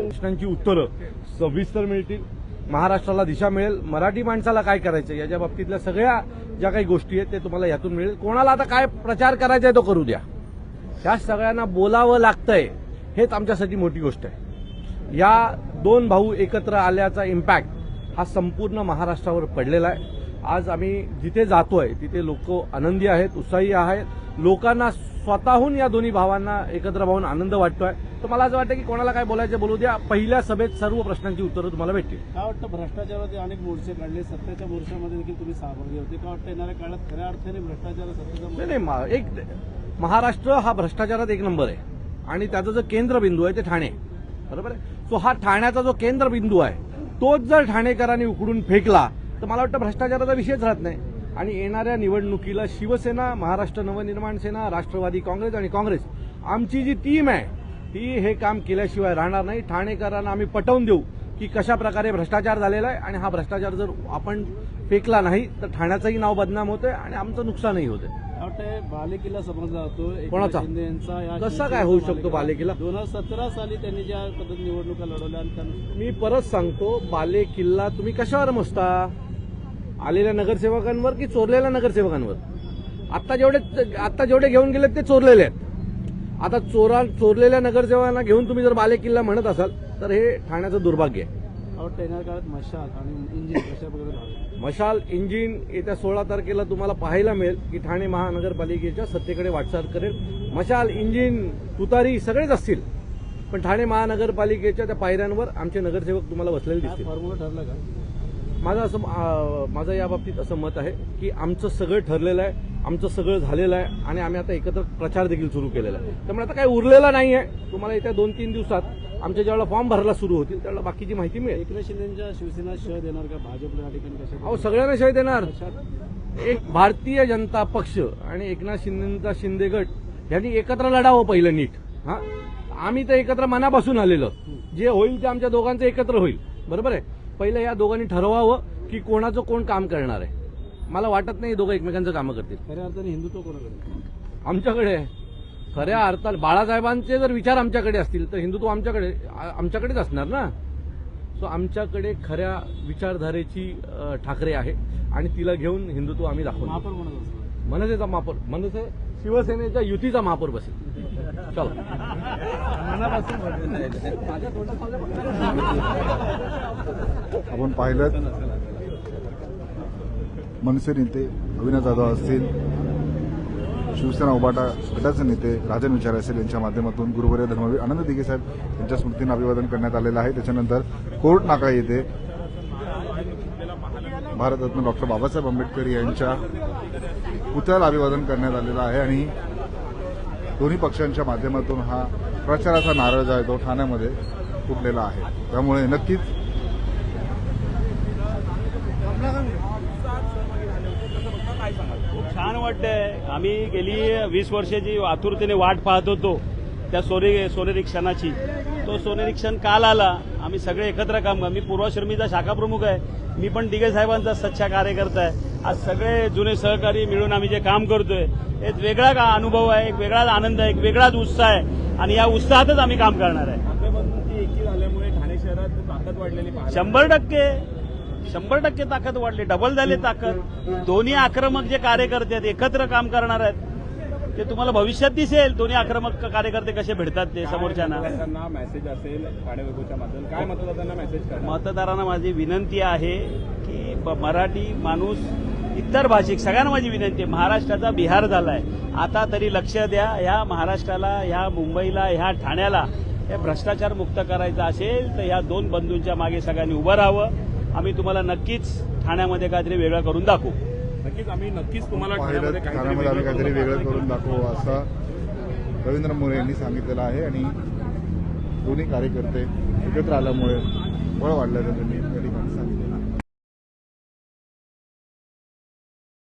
प्रश्नांची उत्तरं सविस्तर मिळतील, महाराष्ट्राला दिशा मिळेल, मराठी माणसाला काय करायचं याच्या बाबतीतल्या सगळ्या ज्या काही गोष्टी आहेत ते तुम्हाला यातून मिळेल. कोणाला आता काय प्रचार करायचा आहे तो करू द्या, ह्या सगळ्यांना बोलावं लागतंय हेच आमच्यासाठी मोठी गोष्ट आहे. या दोन भाऊ एकत्र आल्याचा इम्पॅक्ट हा संपूर्ण महाराष्ट्रावर पडलेला आहे. आज आम्ही जिथे जातोय तिथे लोक आनंदी आहेत, उत्साही आहेत. लोकांना स्वतःहून या दोन्ही भावांना एकत्र पाहून आनंद वाटतोय. तर मला असं वाटतं की कोणाला काय बोलायचं बोलू द्या, पहिल्या सभेत सर्व प्रश्नांची उत्तरं तुम्हाला भेटतील. काय वाटतं, भ्रष्टाचाराचे अनेक मोर्चे काढले, सत्तेच्या मोर्चामध्ये देखील तुम्ही सहभागी होते, काय वाटतं येणाऱ्या काळात खऱ्या अर्थाने भ्रष्टाचार सत्तेचा नाही, एक महाराष्ट्र हा भ्रष्टाचारात एक नंबर आहे आणि त्याचा जो केंद्रबिंदू आहे ते ठाणे, बरोबर आहे. सो हा ठाण्याचा जो केंद्रबिंदू आहे तोच जर ठाणेकरांनी उकडून फेकला तर मला वाटतं भ्रष्टाचाराचा विषयच राहत नाही. आणि येणाऱ्या निवडणुकीला शिवसेना, महाराष्ट्र नवनिर्माण सेना, राष्ट्रवादी काँग्रेस आणि काँग्रेस आमची जी टीम आहे ती हे काम केल्याशिवाय राहणार नाही. ठाणेकरांना आम्ही पटवून देऊ की कशा प्रकारे भ्रष्टाचार झालेला आहे आणि हा भ्रष्टाचार जर आपण फेकला नाही तर ठाण्याचंही नाव बदनाम होतंय आणि आमचं नुकसानही होतंय. बालेकिल्ला समजला जातो कोणाचा, शिंदे यांचा, कसा काय होऊ शकतो बालेकिल्ला? 2017 साली त्यांनी ज्या पद्धतीने निवडणुका लढवल्या आणि मी परत सांगतो, बालेकिल्ला तुम्ही कशावर मोजता? आलेल्या नगरसेवकांवर की चोरलेल्या नगरसेवकांवर? आता जेवढे घेऊन गेलेत ते चोरलेले आहेत. आता चोरलेल्या नगरसेवकांना घेऊन तुम्ही जर बालेकिल्ला म्हणत असाल तर हे ठाण्याचं दुर्भाग्य आहे. येणाऱ्या काळात मशाल आणि इंजिन कशा प्रकारे, मशाल इंजिन येत्या 16 तारखेला तुम्हाला पाहायला मिळेल की ठाणे महानगरपालिकेच्या सत्तेकडे वाटचाल करेल. मशाल, इंजिन, तुतारी सगळेच असतील, पण ठाणे महानगरपालिकेच्या त्या पायऱ्यांवर आमचे नगरसेवक तुम्हाला बसलेले दिसतील. फॉर्म्युला ठरला का? माझं या बाबतीत असं मत आहे की आमचं सगळं ठरलेलं आहे, आमचं सगळं झालेलं आहे आणि आम्ही आता एकत्र प्रचार देखील सुरू केलेला आहे. त्यामुळे आता काही उरलेलं नाही आहे. तुम्हाला येत्या 2-3 दिवसात आमच्या ज्यावेळेला फॉर्म भरायला सुरू होतील त्यावेळेला बाकीची माहिती मिळेल. एकनाथ शिंदेच्या शिवसेना शह देणार का भाजपला या ठिकाणी? कशा अहो, सगळ्यांना शह देणार. एक भारतीय जनता पक्ष आणि एकनाथ शिंदेचा शिंदे गट यांनी एकत्र लढावं पहिलं नीट. हा, आम्ही तर एकत्र मनापासून आलेलो, जे होईल ते आमच्या दोघांचं एकत्र होईल, बरोबर आहे. पहिलं या दोघांनी ठरवावं की कोणाचं कोण काम करणार आहे. मला वाटत नाही दोघं एकमेकांचं कामं करतील. खऱ्या अर्थाने हिंदुत्व कोणाकडे? आमच्याकडे. खऱ्या अर्थात बाळासाहेबांचे जर विचार आमच्याकडे असतील तर हिंदुत्व आमच्याकडेच असणार ना. सो आमच्याकडे खऱ्या विचारधारेची ठाकरे आहे आणि तिला घेऊन हिंदुत्व आम्ही दाखवतो. महापौर म्हणत मनसेचा महापौर, मनसे शिवसेनेच्या युतीचा महापौर बसेल. चला, आपण पाहिलं मनसे नेते अविनाश जाधव असतील, शिवसेना उभाटा गटाचे नेते राजन विचारे असेल यांच्या माध्यमातून गुरुवर्य धर्मवीर आनंद दिघे साहेब यांच्या स्मृतींना अभिवादन करण्यात आलेलं आहे. त्याच्यानंतर कोर्ट नाका येथे भारतरत्न डॉक्टर बाबासाहेब आंबेडकर यांच्या पुतळ्याला अभिवादन करण्यात आलेलं आहे आणि दोन्ही पक्षांच्या माध्यमातून हा प्रचाराचा नारळ जो आहे तो ठाण्यामध्ये फुटलेला आहे. त्यामुळे नक्कीच खूप छान वाटतंय. आम्ही गेली 20 वर्षाची आतुरतेने वाट पाहत होतो त्या सोनेरी क्षणाची. तो सोनेरी क्षण काल आला. आम्ही सगळे एकत्र काम, मी पूर्वाश्रमीचा शाखा प्रमुख आहे, मी पण दिघे साहेबांचा सच्चा कार्यकर्ता आहे. आज सगळे जुने सहकारी मिळून आम्ही जे काम करतोय एक वेगळा अनुभव आहे, एक वेगळाच आनंद आहे, एक वेगळाच उत्साह आहे आणि या उत्साहातच आम्ही काम करणार आहे. एकी झाल्यामुळे ठाणे शहरात ताकद वाढलेली 100% ताकद वाढली, डबल झाली ताकद. दोन्ही आक्रमक जे कार्यकर्ते आहेत एकत्र काम करणार आहेत ते तुम्हाला भविष्यात दिसेल. दोन्ही आक्रमक कार्यकर्ते कसे भेटतात ते समोरच्यांना. मेसेज असेल ठाणे वेगोच्या माध्यमातून काय मतदारांना मेसेज करा? मतदारांना माझी विनंती आहे की मराठी माणूस, इतर भाषिक सगळ्यांना माझी विनंती आहे, महाराष्ट्राचा बिहार झालाय, आता तरी लक्ष द्या. ह्या महाराष्ट्राला, ह्या मुंबईला, ह्या ठाण्याला हे भ्रष्टाचार मुक्त करायचं असेल तर ह्या दोन बंधूंच्या मागे सगळ्यांनी उभं राहावं. आम्ही तुम्हाला नक्कीच ठाण्यामध्ये काहीतरी वेगळं करून दाखवू. नक्कीच तुम्हाला ठाण्यामध्ये आम्ही काहीतरी वेगळं करून दाखवू असं रवींद्र मोरे यांनी सांगितलेलं आहे आणि दोन्ही कार्यकर्ते एकत्र आल्यामुळे बळ वाढल्याचं त्यांनी